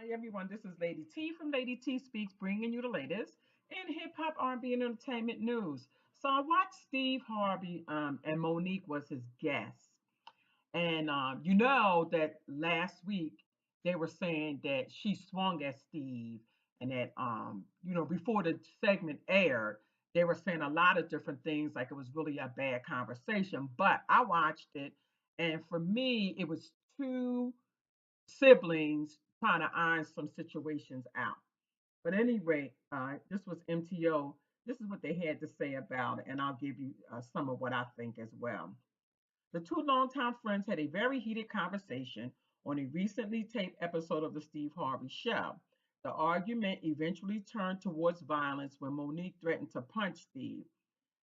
Hi everyone, this is Lady T from Lady T Speaks, bringing you the latest in hip hop, R&B, and entertainment news. So I watched Steve Harvey, and Monique was his guest, and you know that last week they were saying that she swung at Steve, and that before the segment aired, they were saying a lot of different things, like it was really a bad conversation. But I watched it, and for me, it was two siblings trying to iron some situations out. But anyway, this was MTO. This is what they had to say about it, and I'll give you some of what I think as well. The two longtime friends had a very heated conversation on a recently taped episode of the Steve Harvey Show. The argument eventually turned towards violence when Monique threatened to punch Steve.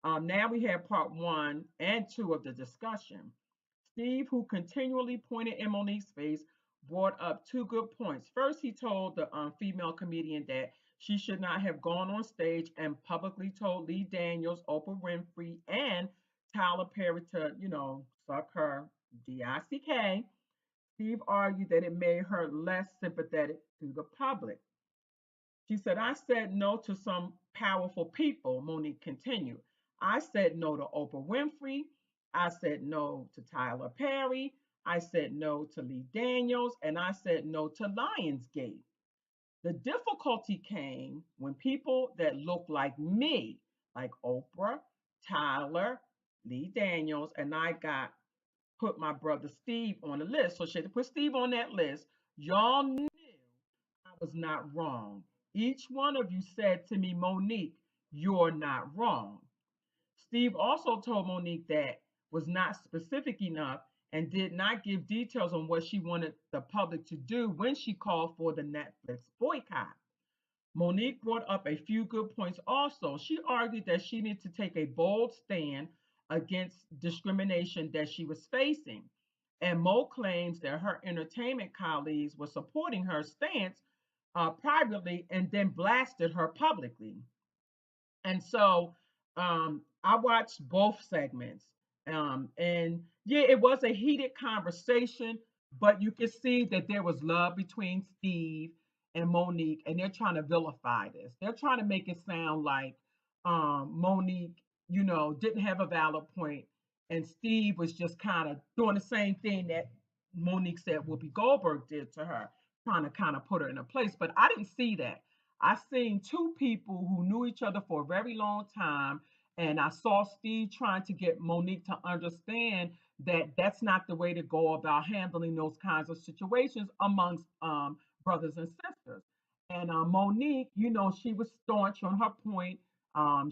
Now we have part one and two of the discussion. Steve, who continually pointed in Monique's face, brought up two good points. First, he told the female comedian that she should not have gone on stage and publicly told Lee Daniels, Oprah Winfrey, and Tyler Perry to, suck her DICK. Steve argued that it made her less sympathetic to the public. She said, I said no to some powerful people, Monique continued. I said no to Oprah Winfrey. I said no to Tyler Perry. I said no to Lee Daniels. And I said no to Lionsgate. The difficulty came when people that look like me, like Oprah, Tyler, Lee Daniels, and I got put my brother Steve on the list. So she had to put Steve on that list. Y'all knew I was not wrong. Each one of you said to me, Monique, you're not wrong. Steve also told Monique that was not specific enough and did not give details on what she wanted the public to do when she called for the Netflix boycott. Monique brought up a few good points also. She argued that she needed to take a bold stand against discrimination that she was facing. And Mo claims that her entertainment colleagues were supporting her stance privately and then blasted her publicly. And so I watched both segments. And yeah, it was a heated conversation, but you could see that there was love between Steve and Monique, and they're trying to vilify this. They're trying to make it sound like Monique, didn't have a valid point, and Steve was just kind of doing the same thing that Monique said Whoopi Goldberg did to her, trying to kind of put her in a place. But I didn't see that. I seen two people who knew each other for a very long time, and I saw Steve trying to get Monique to understand that that's not the way to go about handling those kinds of situations amongst brothers and sisters. And Monique, she was staunch on her point.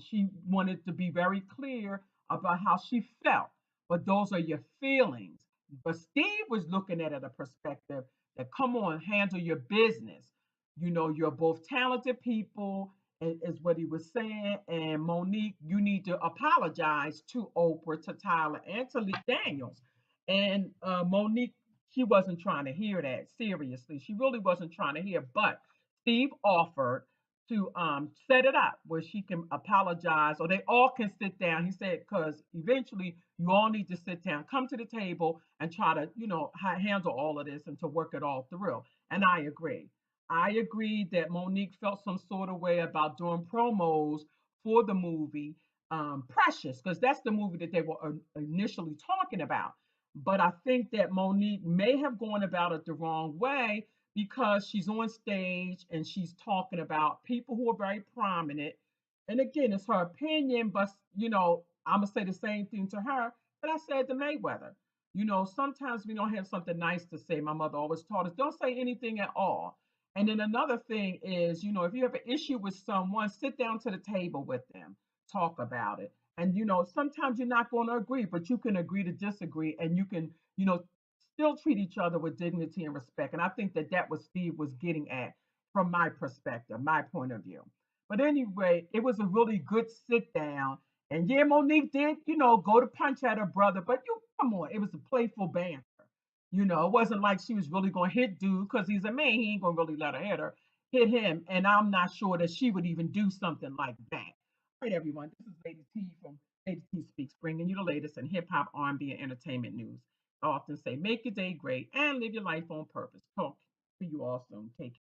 She wanted to be very clear about how she felt, but those are your feelings. But Steve was looking at it a perspective that, come on, handle your business. You're both talented people, is what he was saying. And Monique, you need to apologize to Oprah, to Tyler, and to Lee Daniels. And Monique, she wasn't trying to hear that seriously. She really wasn't trying to hear. But Steve offered to set it up where she can apologize, or they all can sit down. He said, because eventually you all need to sit down, come to the table, and try to, handle all of this and to work it all through. And I agree. I agreed that Monique felt some sort of way about doing promos for the movie Precious, because that's the movie that they were initially talking about. But I think that Monique may have gone about it the wrong way because she's on stage and she's talking about people who are very prominent. And again, it's her opinion, but I'm gonna say the same thing to her that I said to Mayweather. Sometimes we don't have something nice to say. My mother always taught us, don't say anything at all. And then another thing is, if you have an issue with someone, sit down to the table with them, talk about it. And sometimes you're not going to agree, but you can agree to disagree, and you can, still treat each other with dignity and respect. And I think that that was Steve was getting at from my perspective, my point of view. But anyway, it was a really good sit down. And yeah, Monique did, go to punch at her brother, but you come on, it was a playful banter. It wasn't like she was really gonna hit dude because he's a man. He ain't gonna really let her hit him. And I'm not sure that she would even do something like that. All right, everyone. This is Lady T from Lady T Speaks, bringing you the latest in hip hop, R&B, and entertainment news. I often say, make your day great and live your life on purpose. Talk to you all soon. Take care.